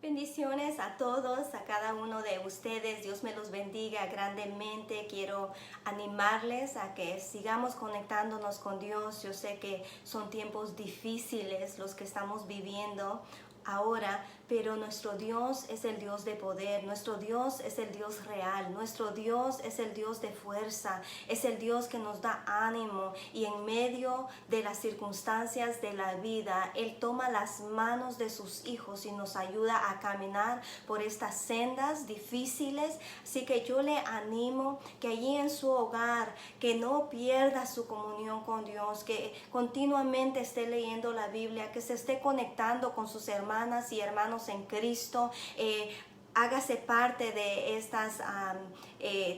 Bendiciones a todos, a cada uno de ustedes. Dios me los bendiga grandemente. Quiero animarles a que sigamos conectándonos con Dios. Yo sé que son tiempos difíciles los que estamos viviendo ahora, pero nuestro Dios es el Dios de poder, nuestro Dios es el Dios real, nuestro Dios es el Dios de fuerza, es el Dios que nos da ánimo, y en medio de las circunstancias de la vida, Él toma las manos de sus hijos y nos ayuda a caminar por estas sendas difíciles. Así que yo le animo que allí en su hogar, que no pierda su comunión con Dios, que continuamente esté leyendo la Biblia, que se esté conectando con sus hermanas y hermanos en Cristo. Hágase parte de estas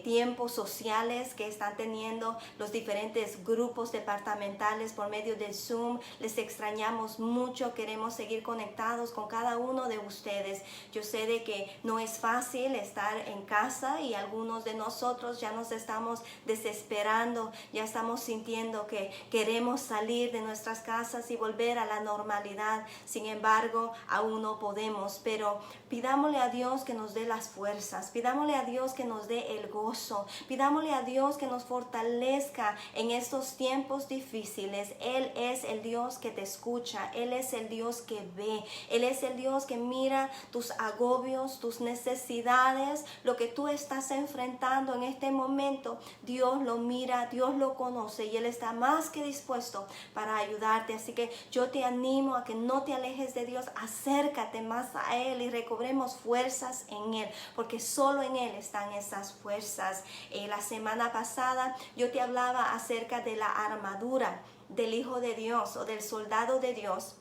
tiempos sociales que están teniendo los diferentes grupos departamentales por medio de Zoom. Les extrañamos mucho, queremos seguir conectados con cada uno de ustedes. Yo sé de que no es fácil estar en casa, y algunos de nosotros ya nos estamos desesperando, ya estamos sintiendo que queremos salir de nuestras casas y volver a la normalidad. Sin embargo, aún no podemos, pero pidámosle a Dios que nos dé las fuerzas, pidámosle a Dios que nos dé el gozo, pidámosle a Dios que nos fortalezca en estos tiempos difíciles. Él es el Dios que te escucha, Él es el Dios que ve, Él es el Dios que mira tus agobios, tus necesidades, lo que tú estás enfrentando en este momento. Dios lo mira, Dios lo conoce, y Él está más que dispuesto para ayudarte. Así que yo te animo a que no te alejes de Dios, acércate más a Él y recobremos fuerzas en Él, porque solo en Él están esas fuerzas. La semana pasada yo te hablaba acerca de la armadura del Hijo de Dios o del soldado de Dios,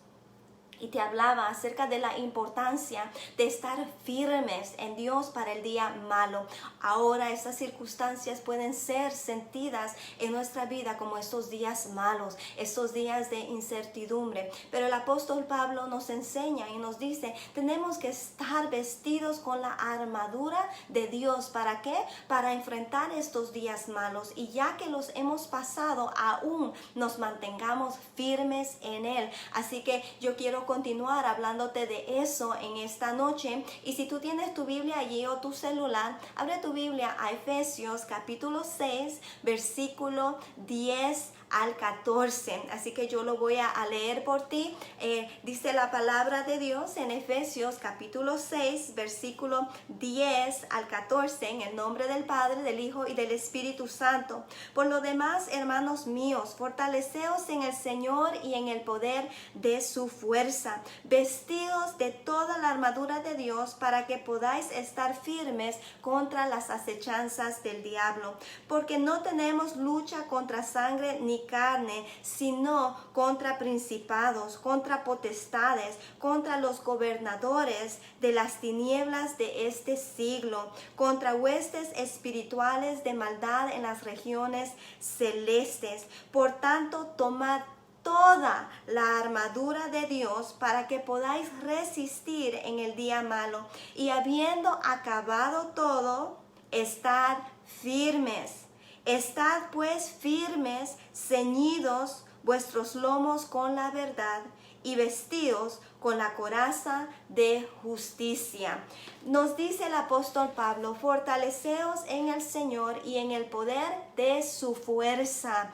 y te hablaba acerca de la importancia de estar firmes en Dios para el día malo. Ahora esas circunstancias pueden ser sentidas en nuestra vida como estos días malos, estos días de incertidumbre. Pero el apóstol Pablo nos enseña y nos dice, tenemos que estar vestidos con la armadura de Dios. ¿Para qué? Para enfrentar estos días malos, y ya que los hemos pasado, aún nos mantengamos firmes en Él. Así que yo quiero continuar hablándote de eso en esta noche. Y si tú tienes tu Biblia allí o tu celular, abre tu Biblia a Efesios capítulo 6, versículo 10 al 14. Así que yo lo voy a leer por ti. Dice la palabra de Dios en Efesios capítulo 6, versículo 10 al 14, en el nombre del Padre, del Hijo y del Espíritu Santo. Por lo demás, hermanos míos, fortaleceos en el Señor y en el poder de su fuerza, vestidos de toda la armadura de Dios, para que podáis estar firmes contra las acechanzas del diablo. Porque no tenemos lucha contra sangre ni carne, sino contra principados, contra potestades, contra los gobernadores de las tinieblas de este siglo, contra huestes espirituales de maldad en las regiones celestes. Por tanto, tomad toda la armadura de Dios para que podáis resistir en el día malo, y habiendo acabado todo, estad firmes. Estad pues firmes, ceñidos vuestros lomos con la verdad, y vestidos con la coraza de justicia. Nos dice el apóstol Pablo, fortaleceos en el Señor y en el poder de su fuerza.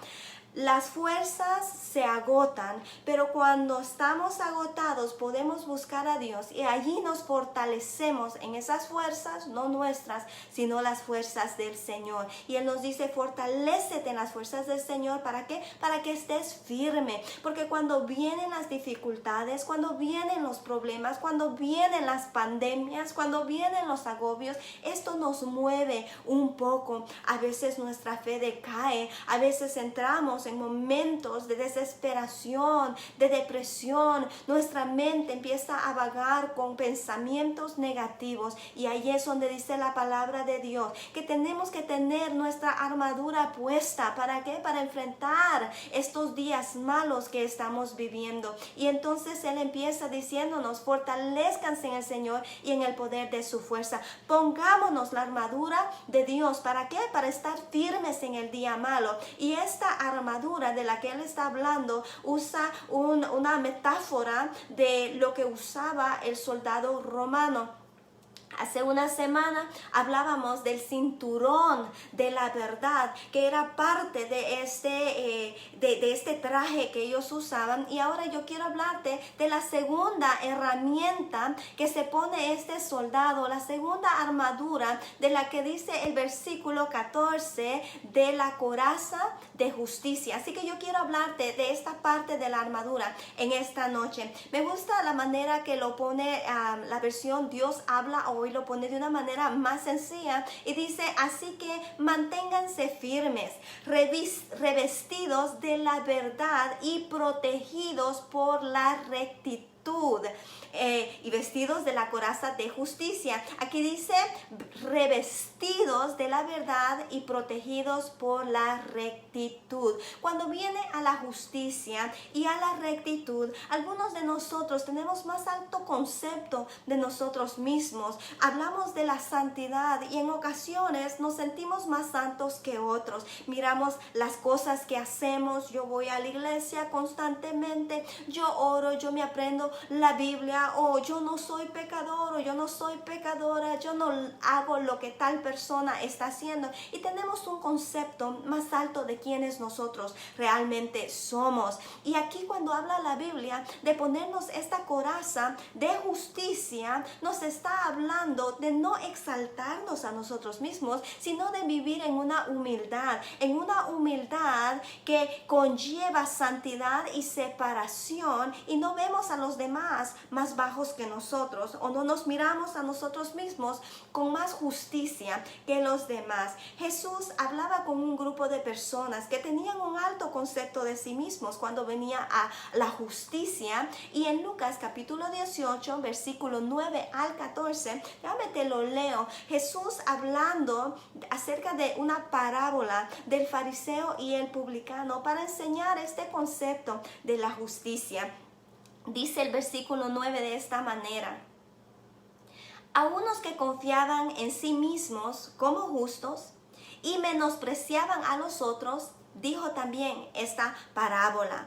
Las fuerzas se agotan, pero cuando estamos agotados podemos buscar a Dios, y allí nos fortalecemos en esas fuerzas, no nuestras, sino las fuerzas del Señor. Y Él nos dice, fortalécete en las fuerzas del Señor. ¿Para qué? Para que estés firme, porque cuando vienen las dificultades, cuando vienen los problemas, cuando vienen las pandemias, cuando vienen los agobios, esto nos mueve un poco. A veces nuestra fe decae, a veces entramos en momentos de desesperación, de depresión. Nuestra mente empieza a vagar con pensamientos negativos, y ahí es donde dice la palabra de Dios que tenemos que tener nuestra armadura puesta. ¿Para qué? Para enfrentar estos días malos que estamos viviendo. Y entonces Él empieza diciéndonos, fortalezcanse en el Señor y en el poder de su fuerza. Pongámonos la armadura de Dios. ¿Para qué? Para estar firmes en el día malo. Y esta armadura armadura de la que él está hablando usa una metáfora de lo que usaba el soldado romano. Hace una semana hablábamos del cinturón de la verdad, que era parte de este traje que ellos usaban. Y ahora yo quiero hablarte de la segunda herramienta que se pone este soldado, la segunda armadura de la que dice el versículo 14, de la coraza de justicia. Así que yo quiero hablarte de esta parte de la armadura en esta noche. Me gusta la manera que lo pone la versión Dios habla hoy, lo pone de una manera más sencilla y dice: así que manténganse firmes, revestidos de la verdad y protegidos por la rectitud. Y vestidos de la coraza de justicia. Aquí dice revestidos de la verdad y protegidos por la rectitud. Cuando viene a la justicia y a la rectitud, algunos de nosotros tenemos más alto concepto de nosotros mismos. Hablamos de la santidad y en ocasiones nos sentimos más santos que otros. Miramos las cosas que hacemos. Yo voy a la iglesia constantemente, yo oro, yo me aprendo la Biblia, o yo no soy pecador, o yo no soy pecadora, yo no hago lo que tal persona está haciendo, y tenemos un concepto más alto de quiénes nosotros realmente somos. Y aquí, cuando habla la Biblia de ponernos esta coraza de justicia, nos está hablando de no exaltarnos a nosotros mismos, sino de vivir en una humildad que conlleva santidad y separación, y no vemos a los demás más bajos que nosotros, o no nos miramos a nosotros mismos con más justicia que los demás. Jesús hablaba con un grupo de personas que tenían un alto concepto de sí mismos cuando venía a la justicia, y en Lucas capítulo 18 versículo 9 al 14, déjame te lo leo. Jesús hablando acerca de una parábola del fariseo y el publicano para enseñar este concepto de la justicia. Dice el versículo 9 de esta manera: a unos que confiaban en sí mismos como justos y menospreciaban a los otros, dijo también esta parábola.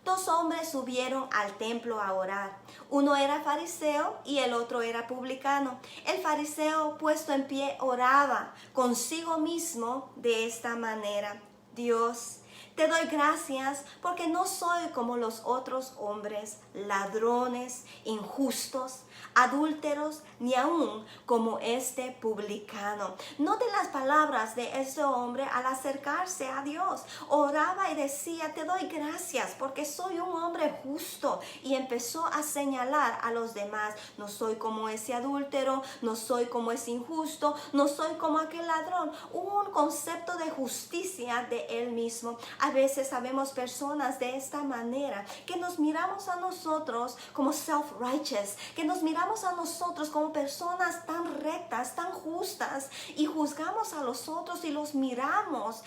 Dos hombres subieron al templo a orar. Uno era fariseo y el otro era publicano. El fariseo, puesto en pie, oraba consigo mismo de esta manera: Dios, te doy gracias porque no soy como los otros hombres, ladrones, injustos, adúlteros, ni aún como este publicano. Note las palabras de este hombre al acercarse a Dios. Oraba y decía: te doy gracias porque soy un hombre justo. Y empezó a señalar a los demás: no soy como ese adúltero, no soy como ese injusto, no soy como aquel ladrón. Hubo un concepto de justicia de él mismo. A veces sabemos personas de esta manera, que nos miramos a nosotros como self-righteous, que nos miramos a nosotros como personas tan rectas, tan justas, y juzgamos a los otros y los miramos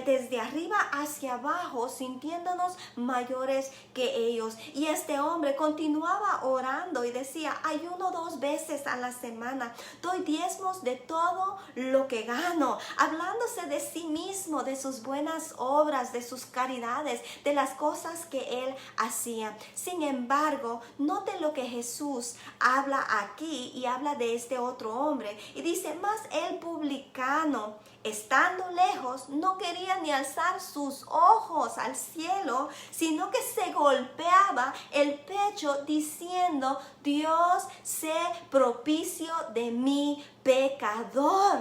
desde arriba hacia abajo, sintiéndonos mayores que ellos. Y este hombre continuaba orando y decía: ayuno 2 veces a la semana, doy diezmos de todo lo que gano, hablándose de sí mismo, de sus buenas obras, de sus caridades, de las cosas que él hacía. Sin embargo, noten lo que Jesús habla aquí, y habla de este otro hombre, y dice: mas el publicano, estando lejos, no quería ni alzar sus ojos al cielo, sino que se golpeaba el pecho diciendo: Dios, sé propicio de mi pecador.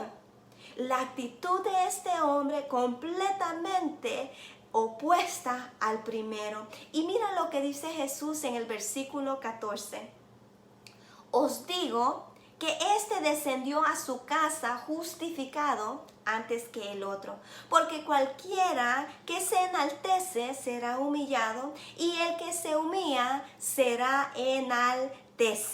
La actitud de este hombre completamente opuesta al primero. Y mira lo que dice Jesús en el versículo 14. Os digo que éste descendió a su casa justificado antes que el otro, porque cualquiera que se enaltece será humillado, y el que se humilla será enaltecido.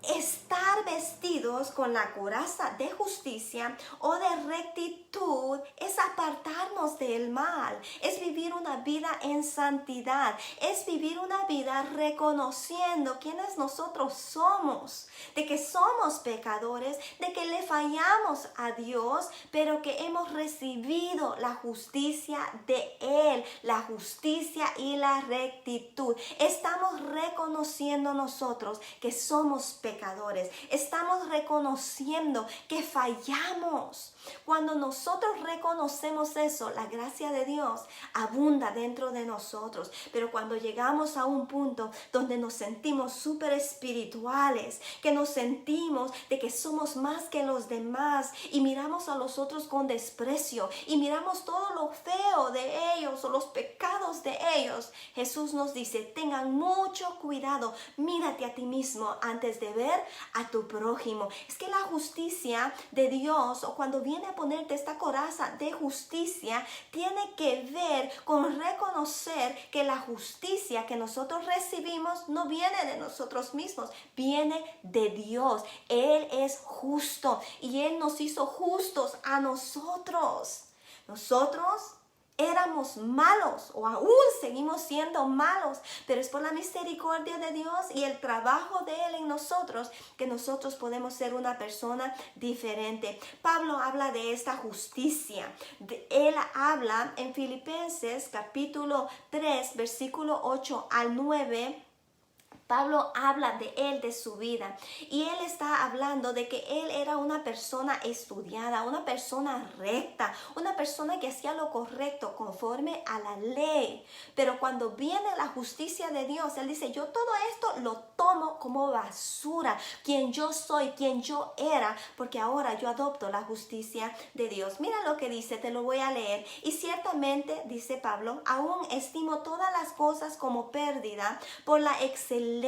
Estar vestidos con la coraza de justicia o de rectitud rectitud es apartarnos del mal, es vivir una vida en santidad, es vivir una vida reconociendo quiénes nosotros somos, de que somos pecadores, de que le fallamos a Dios, pero que hemos recibido la justicia de Él, la justicia y la rectitud. Estamos reconociendo nosotros que somos pecadores, estamos reconociendo que fallamos. Cuando nosotros reconocemos eso, la gracia de Dios abunda dentro de nosotros. Pero cuando llegamos a un punto donde nos sentimos súper espirituales, que nos sentimos de que somos más que los demás y miramos a los otros con desprecio y miramos todo lo feo de ellos o los pecados de ellos, Jesús nos dice, tengan mucho cuidado, mírate a ti mismo antes de ver a tu prójimo. Es que la justicia de Dios, o cuando viene a ponerte esta coraza de justicia, tiene que ver con reconocer que la justicia que nosotros recibimos no viene de nosotros mismos, viene de Dios. Él es justo y Él nos hizo justos a nosotros. Nosotros éramos malos o aún seguimos siendo malos, pero es por la misericordia de Dios y el trabajo de Él en nosotros que nosotros podemos ser una persona diferente. Pablo habla de esta justicia. Él habla en Filipenses capítulo 3, versículo 8 al 9. Pablo habla de él, de su vida, y él está hablando de que él era una persona estudiada, una persona recta, una persona que hacía lo correcto conforme a la ley. Pero cuando viene la justicia de Dios, él dice, yo todo esto lo tomo como basura, quien yo soy, quien yo era, porque ahora yo adopto la justicia de Dios. Mira lo que dice, te lo voy a leer. Y ciertamente, dice Pablo, aún estimo todas las cosas como pérdida por la excelencia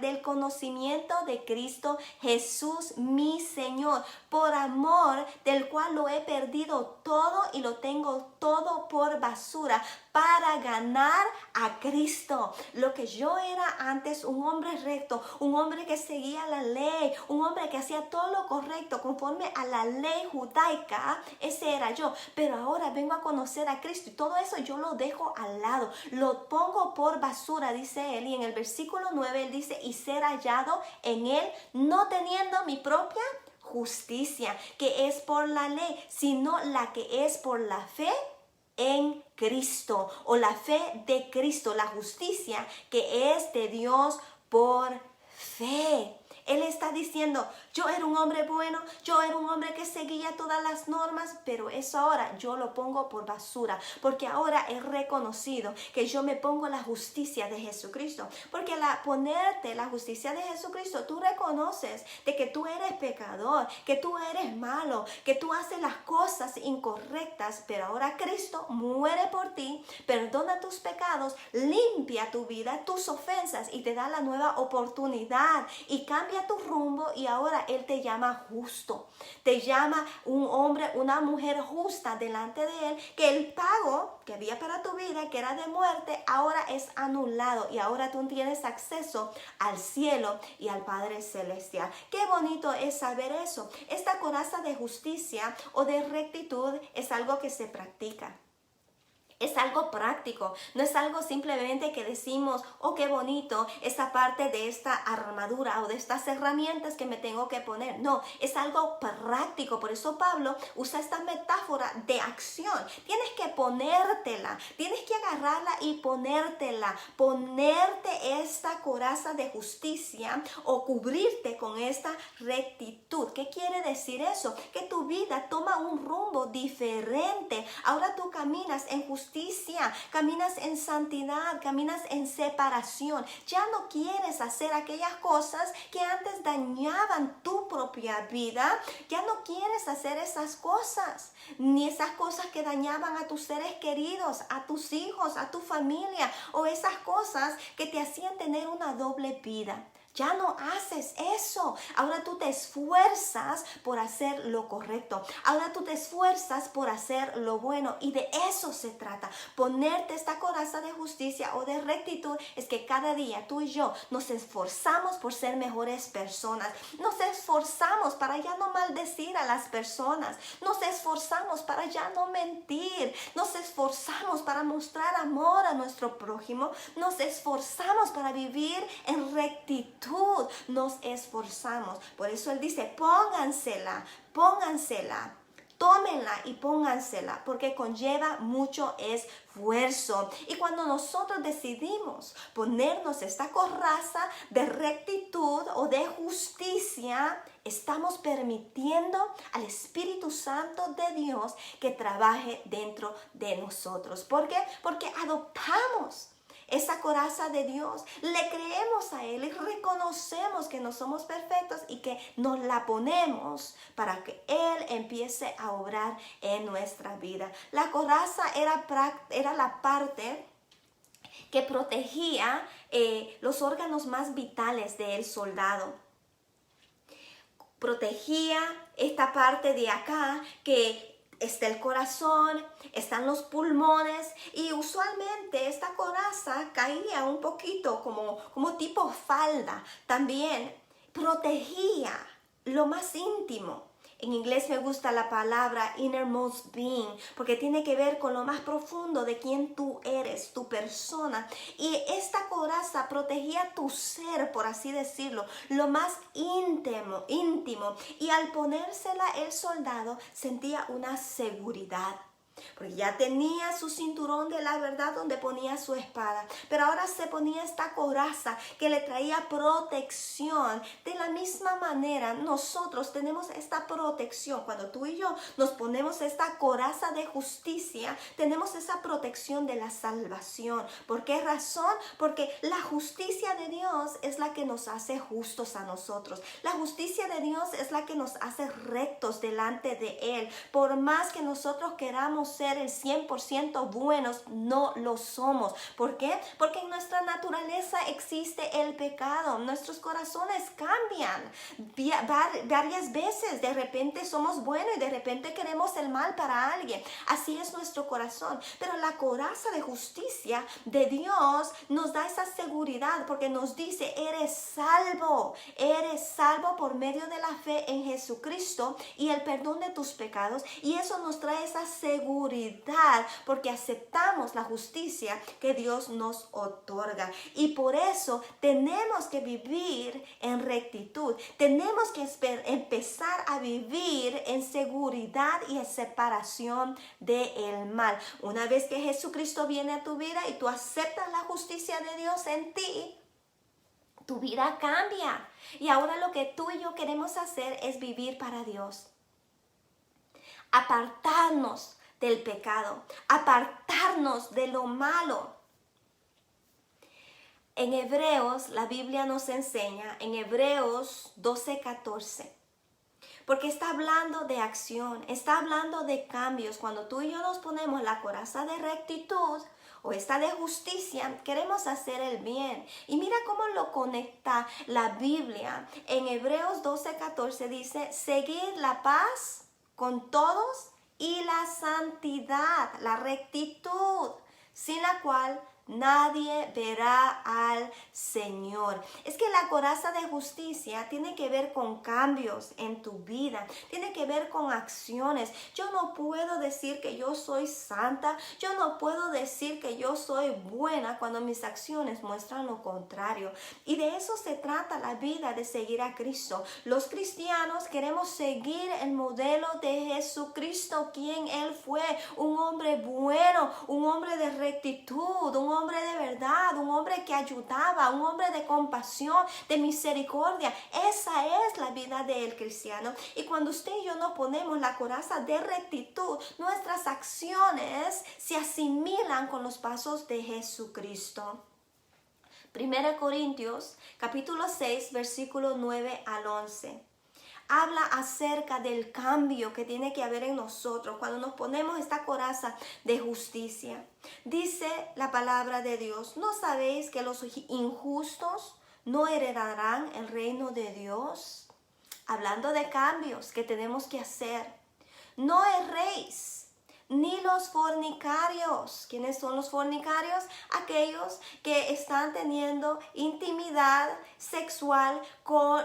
del conocimiento de Cristo Jesús, mi Señor, por amor del cual lo he perdido todo y lo tengo todo por basura para ganar a Cristo. Lo que yo era antes, un hombre recto, un hombre que seguía la ley, un hombre que hacía todo lo correcto conforme a la ley judaica, ese era yo. Pero ahora vengo a conocer a Cristo y todo eso yo lo dejo al lado, lo pongo por basura, dice él. Y en el versículo 9 él dice, y ser hallado en él, no teniendo mi propia justicia, que es por la ley, sino la que es por la fe en Cristo, o la fe de Cristo, la justicia que es de Dios por fe. Él está diciendo, yo era un hombre bueno, yo era un hombre que seguía todas las normas, pero eso ahora yo lo pongo por basura, porque ahora he reconocido que yo me pongo la justicia de Jesucristo, porque al ponerte la justicia de Jesucristo, tú reconoces de que tú eres pecador, que tú eres malo, que tú haces las cosas incorrectas, pero ahora Cristo muere por ti, perdona tus pecados, limpia tu vida, tus ofensas y te da la nueva oportunidad y cambia tu rumbo, y ahora Él te llama justo, te llama un hombre, una mujer justa delante de Él, que el pago que había para tu vida, que era de muerte, ahora es anulado y ahora tú tienes acceso al cielo y al Padre Celestial. Qué bonito es saber eso. Esta coraza de justicia o de rectitud es algo que se practica. Es algo práctico, no es algo simplemente que decimos, oh, qué bonito esta parte de esta armadura o de estas herramientas que me tengo que poner. No, es algo práctico. Por eso Pablo usa esta metáfora de acción. Tienes que ponértela, tienes que agarrarla y ponértela, ponerte esta coraza de justicia o cubrirte con esta rectitud. ¿Qué quiere decir eso? Que tu vida toma un rumbo diferente. Ahora tú caminas en justicia, caminas en santidad, caminas en separación. Ya no quieres hacer aquellas cosas que antes dañaban tu propia vida. Ya no quieres hacer esas cosas, ni esas cosas que dañaban a tus seres queridos, a tus hijos, a tu familia, o esas cosas que te hacían tener una doble vida. Ya no haces eso. Ahora tú te esfuerzas por hacer lo correcto. Ahora tú te esfuerzas por hacer lo bueno. Y de eso se trata. Ponerte esta coraza de justicia o de rectitud es que cada día tú y yo nos esforzamos por ser mejores personas. Nos esforzamos para ya no maldecir a las personas. Nos esforzamos para ya no mentir. Nos esforzamos para mostrar amor a nuestro prójimo. Nos esforzamos para vivir en rectitud. Nos esforzamos. Por eso él dice, póngansela, tómenla y póngansela, porque conlleva mucho esfuerzo. Y cuando nosotros decidimos ponernos esta coraza de rectitud o de justicia, estamos permitiendo al Espíritu Santo de Dios que trabaje dentro de nosotros. ¿Por qué? Porque adoptamos esa coraza de Dios, le creemos a Él y reconocemos que no somos perfectos y que nos la ponemos para que Él empiece a obrar en nuestra vida. La coraza era la parte que protegía los órganos más vitales del soldado. Protegía esta parte de acá que está el corazón, están los pulmones, y usualmente esta coraza caía un poquito como tipo falda. También protegía lo más íntimo. En inglés me gusta la palabra innermost being, porque tiene que ver con lo más profundo de quién tú eres, tu persona. Y esta coraza protegía tu ser, por así decirlo, lo más íntimo. Y al ponérsela el soldado sentía una seguridad, porque ya tenía su cinturón de la verdad donde ponía su espada, pero ahora se ponía esta coraza que le traía protección. De la misma manera nosotros tenemos esta protección. Cuando tú y yo nos ponemos esta coraza de justicia, tenemos esa protección de la salvación. ¿Por qué razón? Porque la justicia de Dios es la que nos hace justos a nosotros. La justicia de Dios es la que nos hace rectos delante de Él. Por más que nosotros queramos ser el 100% buenos, no lo somos. ¿Por qué? Porque en nuestra naturaleza existe el pecado. Nuestros corazones cambian varias veces. De repente somos buenos y de repente queremos el mal para alguien. Así es nuestro corazón. Pero la coraza de justicia de Dios nos da esa seguridad, porque nos dice, eres salvo por medio de la fe en Jesucristo y el perdón de tus pecados. Y eso nos trae esa seguridad, porque aceptamos la justicia que Dios nos otorga. Y por eso tenemos que vivir en rectitud. Tenemos que empezar a vivir en seguridad y en separación del mal. Una vez que Jesucristo viene a tu vida y tú aceptas la justicia de Dios en ti, tu vida cambia. Y ahora lo que tú y yo queremos hacer es vivir para Dios. Apartarnos del pecado, apartarnos de lo malo. En Hebreos, la Biblia nos enseña, en Hebreos 12:14, porque está hablando de acción, está hablando de cambios. Cuando tú y yo nos ponemos la coraza de rectitud o esta de justicia, queremos hacer el bien. Y mira cómo lo conecta la Biblia. En Hebreos 12:14 dice, seguid la paz con todos y la santidad, la rectitud, sin la cual nadie verá al Señor. Es que la coraza de justicia tiene que ver con cambios en tu vida, tiene que ver con acciones. Yo no puedo decir que yo soy santa, yo no puedo decir que yo soy buena cuando mis acciones muestran lo contrario. Y de eso se trata la vida de seguir a Cristo. Los cristianos queremos seguir el modelo de Jesucristo, quien Él fue, un hombre bueno, un hombre de rectitud, un hombre de verdad, un hombre que ayudaba, un hombre de compasión, de misericordia. Esa es la vida del cristiano. Y cuando usted y yo nos ponemos la coraza de rectitud, nuestras acciones se asimilan con los pasos de Jesucristo. 1 Corintios capítulo 6 versículo 9 al 11. Habla acerca del cambio que tiene que haber en nosotros cuando nos ponemos esta coraza de justicia. Dice la palabra de Dios, ¿no sabéis que los injustos no heredarán el reino de Dios. Hablando de cambios que tenemos que hacer. No erréis, ni los fornicarios. ¿Quiénes son los fornicarios? Aquellos que están teniendo intimidad sexual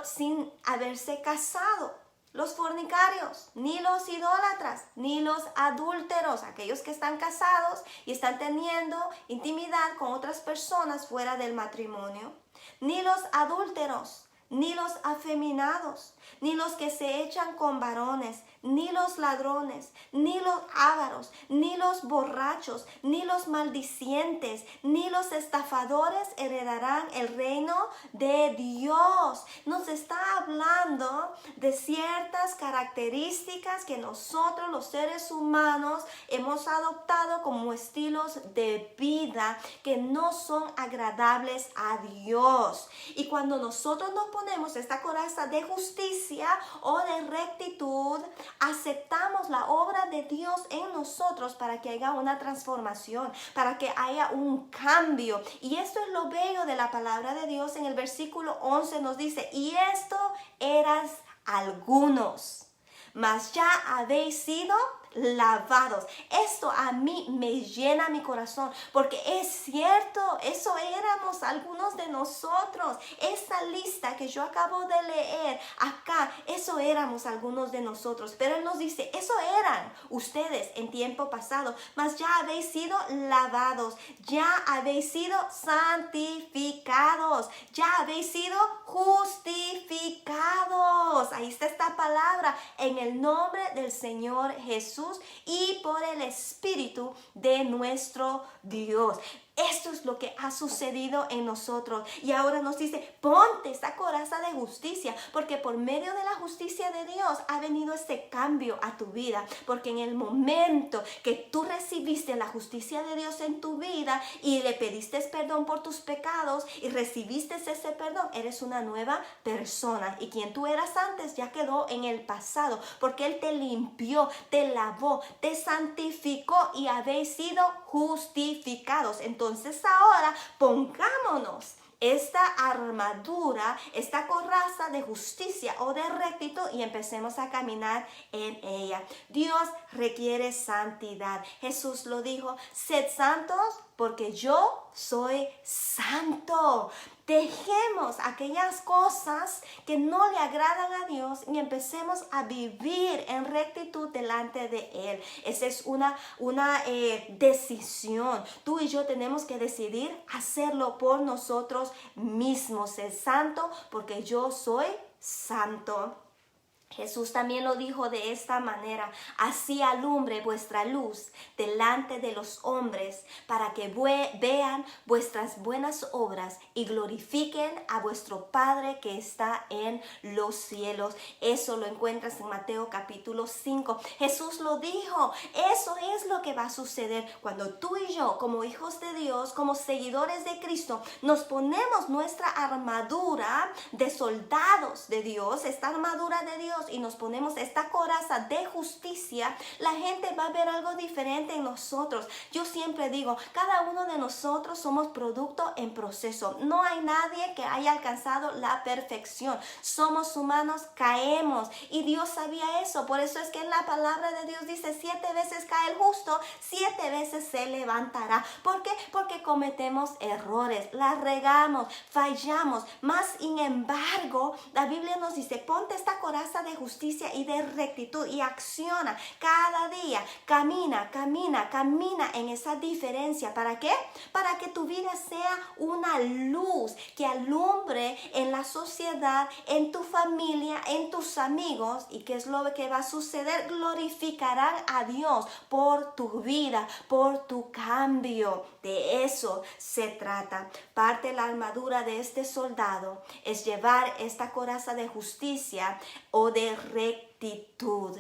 sin haberse casado. Los fornicarios, ni los idólatras, ni los adúlteros, aquellos que están casados y están teniendo intimidad con otras personas fuera del matrimonio, ni los adúlteros, ni los afeminados, ni los que se echan con varones, ni los ladrones, ni los ávaros, ni los borrachos, ni los maldicientes, ni los estafadores heredarán el reino de Dios. Nos está hablando de ciertas características que nosotros los seres humanos hemos adoptado como estilos de vida que no son agradables a Dios. Y cuando nosotros nos ponemos esta coraza de justicia o de rectitud, aceptamos la obra de Dios en nosotros para que haya una transformación, para que haya un cambio. Y esto es lo bello de la palabra de Dios. En el versículo 11 nos dice, y esto eras algunos, mas ya habéis sido lavados. Esto a mí me llena mi corazón, porque es cierto, eso éramos algunos de nosotros. Esa lista que yo acabo de leer acá, eso éramos algunos de nosotros. Pero Él nos dice, eso eran ustedes en tiempo pasado, mas ya habéis sido lavados, ya habéis sido santificados, ya habéis sido justificados. Ahí está esta palabra, en el nombre del Señor Jesús y por el Espíritu de nuestro Dios. Esto es lo que ha sucedido en nosotros. Y ahora nos dice, ponte esta coraza de justicia, porque por medio de la justicia de Dios ha venido este cambio a tu vida. Porque en el momento que tú recibiste la justicia de Dios en tu vida y le pediste perdón por tus pecados y recibiste ese perdón, eres una nueva persona. Y quien tú eras antes ya quedó en el pasado, porque Él te limpió, te lavó, te santificó y habéis sido justificados. Entonces ahora pongámonos esta armadura, esta coraza de justicia o de rectitud y empecemos a caminar en ella. Dios requiere santidad. Jesús lo dijo, sed santos porque yo soy santo. Dejemos aquellas cosas que no le agradan a Dios y empecemos a vivir en rectitud delante de Él. Esa es una decisión. Tú y yo tenemos que decidir hacerlo por nosotros mismos. Ser santo porque yo soy santo. Jesús también lo dijo de esta manera, así alumbre vuestra luz delante de los hombres para que vean vuestras buenas obras y glorifiquen a vuestro Padre que está en los cielos. Eso lo encuentras en Mateo capítulo 5. Jesús lo dijo, eso es lo que va a suceder cuando tú y yo, como hijos de Dios, como seguidores de Cristo, nos ponemos nuestra armadura de soldados de Dios, esta armadura de Dios, y nos ponemos esta coraza de justicia. La gente va a ver algo diferente en nosotros. Yo siempre digo, cada uno de nosotros somos producto en proceso. No hay nadie que haya alcanzado la perfección. Somos humanos, caemos y Dios sabía eso. Por eso es que en la palabra de Dios dice 7 veces cae el justo, 7 veces se levantará. ¿Por qué? Porque cometemos errores, la regamos, fallamos. Más sin embargo, la Biblia nos dice, ponte esta coraza de justicia y de rectitud y acciona cada día, camina en esa diferencia. ¿Para qué? Para que tu vida sea una luz que alumbre en la sociedad, en tu familia, en tus amigos. ¿Y qué es lo que va a suceder? Glorificarán a Dios por tu vida, por tu cambio. De eso se trata. Parte de la armadura de este soldado es llevar esta coraza de justicia o de rectitud.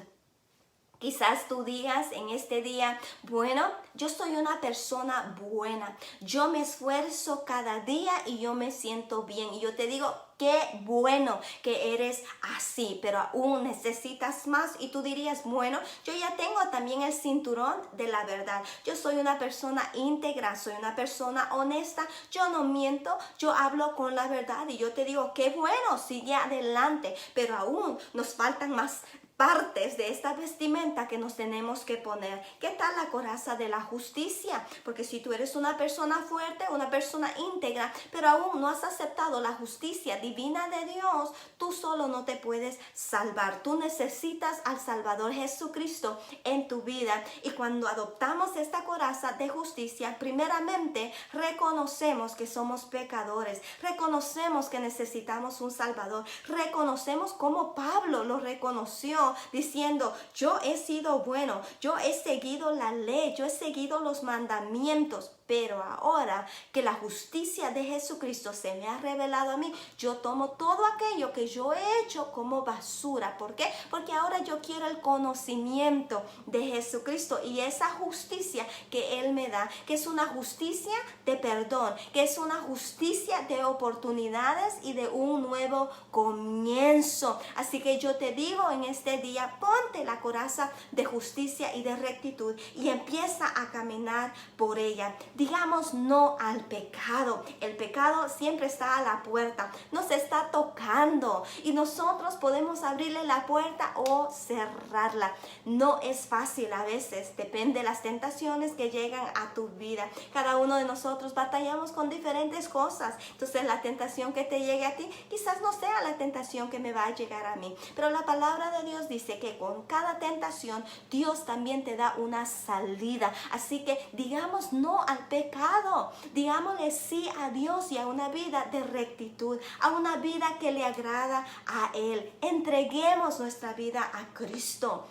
Quizás tú digas en este día, bueno, yo soy una persona buena, yo me esfuerzo cada día y yo me siento bien. Y yo te digo, qué bueno que eres así, pero aún necesitas más. Y tú dirías, bueno, yo ya tengo también el cinturón de la verdad. Yo soy una persona íntegra, soy una persona honesta, yo no miento, yo hablo con la verdad. Y yo te digo, qué bueno, sigue adelante, pero aún nos faltan más partes de esta vestimenta que nos tenemos que poner. ¿Qué tal la coraza de la justicia? Porque si tú eres una persona fuerte, una persona íntegra, pero aún no has aceptado la justicia divina de Dios, tú solo no te puedes salvar. Tú necesitas al Salvador Jesucristo en tu vida. Y cuando adoptamos esta coraza de justicia, primeramente reconocemos que somos pecadores, reconocemos que necesitamos un Salvador, reconocemos como Pablo lo reconoció, diciendo, yo he sido bueno, yo he seguido la ley, yo he seguido los mandamientos, pero ahora que la justicia de Jesucristo se me ha revelado a mí, yo tomo todo aquello que yo he hecho como basura. ¿Por qué? Porque ahora yo quiero el conocimiento de Jesucristo y esa justicia que Él me da, que es una justicia de perdón, que es una justicia de oportunidades y de un nuevo comienzo. Así que yo te digo en este día, ponte la coraza de justicia y de rectitud y empieza a caminar por ella. Digamos no al pecado. El pecado siempre está a la puerta, nos está tocando y nosotros podemos abrirle la puerta o cerrarla. No es fácil a veces, depende de las tentaciones que llegan a tu vida. Cada uno de nosotros batallamos con diferentes cosas. Entonces la tentación que te llegue a ti quizás no sea la tentación que me va a llegar a mí. Pero la palabra de Dios dice que con cada tentación Dios también te da una salida. Así que digamos no al pecado, digámosle sí a Dios y a una vida de rectitud, a una vida que le agrada a Él. Entreguemos nuestra vida a Cristo.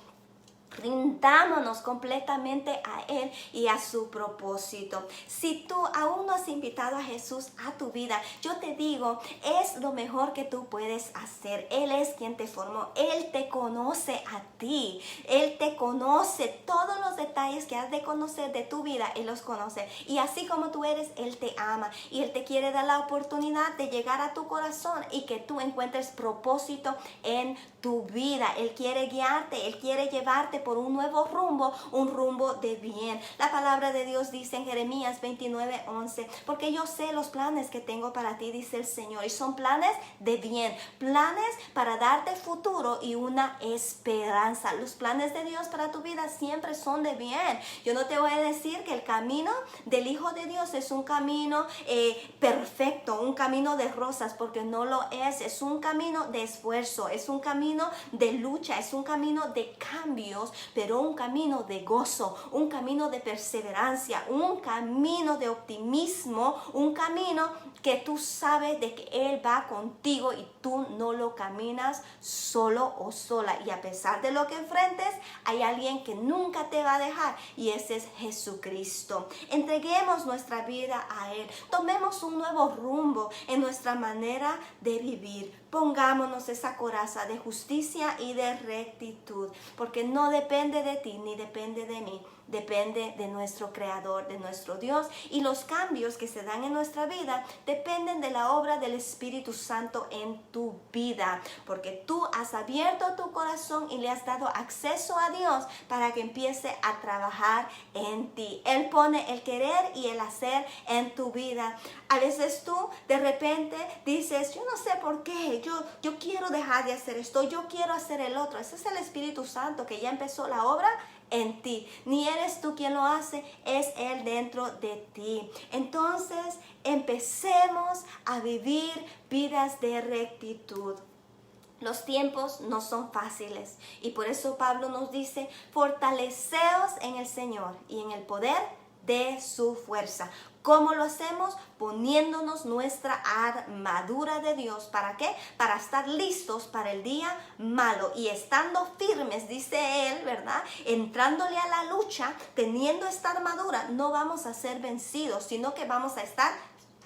Rindámonos completamente a Él y a su propósito. Si tú aún no has invitado a Jesús a tu vida, yo te digo, es lo mejor que tú puedes hacer. Él es quien te formó, Él te conoce a ti, Él te conoce todos los detalles que has de conocer de tu vida, Él los conoce. Y así como tú eres, Él te ama y Él te quiere dar la oportunidad de llegar a tu corazón y que tú encuentres propósito en tu vida. Él quiere guiarte, Él quiere llevarte por un nuevo rumbo, un rumbo de bien. La palabra de Dios dice en Jeremías 29:11, porque yo sé los planes que tengo para ti, dice el Señor, y son planes de bien, planes para darte futuro y una esperanza. Los planes de Dios para tu vida siempre son de bien. Yo no te voy a decir que el camino del Hijo de Dios es un camino perfecto, un camino de rosas, porque no lo es. Es un camino de esfuerzo, es un camino de lucha, es un camino de cambios, pero un camino de gozo, un camino de perseverancia, un camino de optimismo, un camino que tú sabes de que Él va contigo y tú no lo caminas solo o sola. Y a pesar de lo que enfrentes, hay alguien que nunca te va a dejar y ese es Jesucristo. Entreguemos nuestra vida a Él, tomemos un nuevo rumbo en nuestra manera de vivir. Pongámonos esa coraza de justicia y de rectitud, porque no depende de ti ni depende de mí, depende de nuestro Creador, de nuestro Dios, y los cambios que se dan en nuestra vida dependen de la obra del Espíritu Santo en tu vida, porque tú has abierto tu corazón y le has dado acceso a Dios para que empiece a trabajar en ti. Él pone el querer y el hacer en tu vida. A veces tú de repente dices, yo no sé por qué, yo quiero dejar de hacer esto, yo quiero hacer el otro. Ese es el Espíritu Santo que ya empezó la obra en ti. Ni eres tú quien lo hace, es Él dentro de ti. Entonces, empecemos a vivir vidas de rectitud. Los tiempos no son fáciles y por eso Pablo nos dice, fortaleceos en el Señor y en el poder de su fuerza. ¿Cómo lo hacemos? Poniéndonos nuestra armadura de Dios. ¿Para qué? Para estar listos para el día malo y estando firmes, dice él, ¿verdad? Entrándole a la lucha, teniendo esta armadura, no vamos a ser vencidos, sino que vamos a estar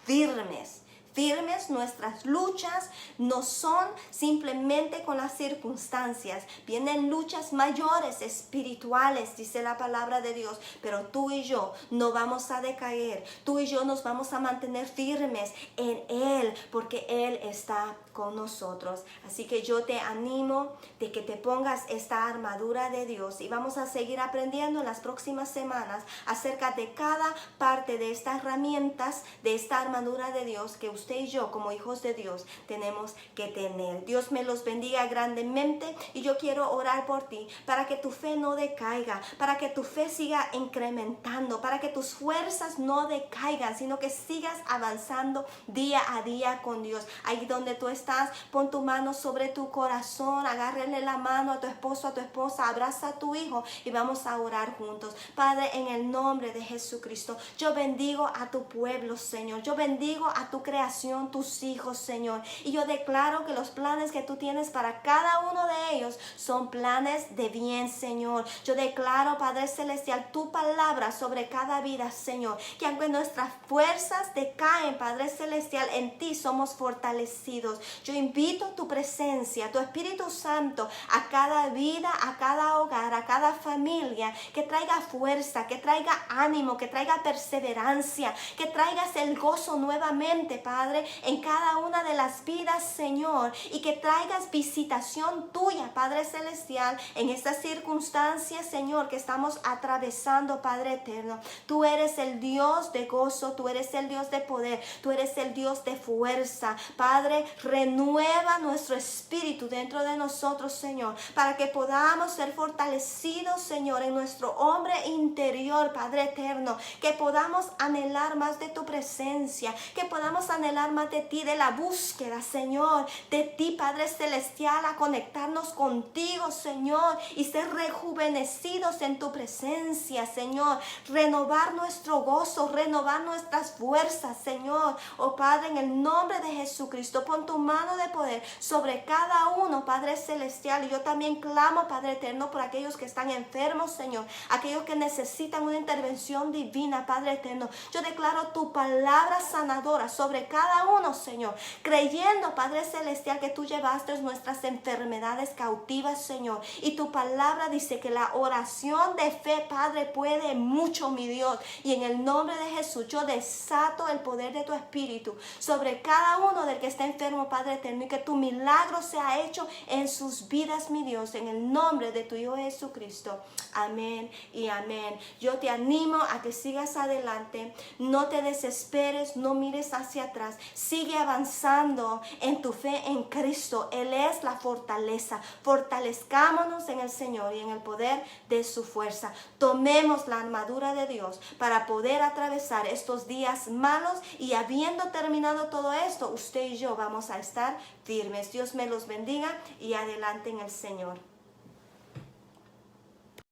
firmes. firmes. Nuestras luchas no son simplemente con las circunstancias. Vienen luchas mayores, espirituales, dice la palabra de Dios. Pero tú y yo no vamos a decaer. Tú y yo nos vamos a mantener firmes en Él, porque Él está con nosotros. Así que yo te animo de que te pongas esta armadura de Dios, y vamos a seguir aprendiendo en las próximas semanas acerca de cada parte de estas herramientas, de esta armadura de Dios que usted y yo como hijos de Dios tenemos que tener. Dios me los bendiga grandemente, y yo quiero orar por ti para que tu fe no decaiga, para que tu fe siga incrementando, para que tus fuerzas no decaigan, sino que sigas avanzando día a día con Dios. Ahí donde tú estás, pon tu mano sobre tu corazón, agárrele la mano a tu esposo, a tu esposa, abraza a tu hijo y vamos a orar juntos. Padre, en el nombre de Jesucristo, yo bendigo a tu pueblo, Señor. Yo bendigo a tu creación, tus hijos, Señor. Y yo declaro que los planes que tú tienes para cada uno de ellos son planes de bien, Señor. Yo declaro, Padre Celestial, tu palabra sobre cada vida, Señor. Que aunque nuestras fuerzas decaen, Padre Celestial, en ti somos fortalecidos. Yo invito tu presencia, tu Espíritu Santo, a cada vida, a cada hogar, a cada familia, que traiga fuerza, que traiga ánimo, que traiga perseverancia, que traigas el gozo nuevamente, Padre, en cada una de las vidas, Señor, y que traigas visitación tuya, Padre Celestial, en estas circunstancias, Señor, que estamos atravesando, Padre eterno. Tú eres el Dios de gozo, tú eres el Dios de poder, tú eres el Dios de fuerza. Padre, renueva nuestro espíritu dentro de nosotros, Señor, para que podamos ser fortalecidos, Señor, en nuestro hombre interior, Padre eterno, que podamos anhelar más de tu presencia, que podamos anhelar más de ti, de la búsqueda, Señor, de ti, Padre Celestial, a conectarnos contigo, Señor, y ser rejuvenecidos en tu presencia, Señor, renovar nuestro gozo, renovar nuestras fuerzas, Señor. Oh Padre, en el nombre de Jesucristo, pon tu mano de poder sobre cada uno, Padre Celestial. Y yo también clamo, Padre eterno, por aquellos que están enfermos, Señor, aquellos que necesitan una intervención divina, Padre eterno. Yo declaro tu palabra sanadora sobre cada uno, Señor, creyendo, Padre Celestial, que tú llevaste nuestras enfermedades cautivas, Señor, y tu palabra dice que la oración de fe, Padre, puede mucho, mi Dios. Y en el nombre de Jesús yo desato el poder de tu Espíritu sobre cada uno del que está enfermo, Padre eterno, y que tu milagro sea hecho en sus vidas, mi Dios, en el nombre de tu Hijo Jesucristo. Amén y amén. Yo te animo a que sigas adelante, no te desesperes, no mires hacia atrás, sigue avanzando en tu fe en Cristo. Él es la fortaleza. Fortalezcámonos en el Señor y en el poder de su fuerza. Tomemos la armadura de Dios para poder atravesar estos días malos, y habiendo terminado todo esto, usted y yo vamos a estar firmes. Dios me los bendiga y adelante en el Señor.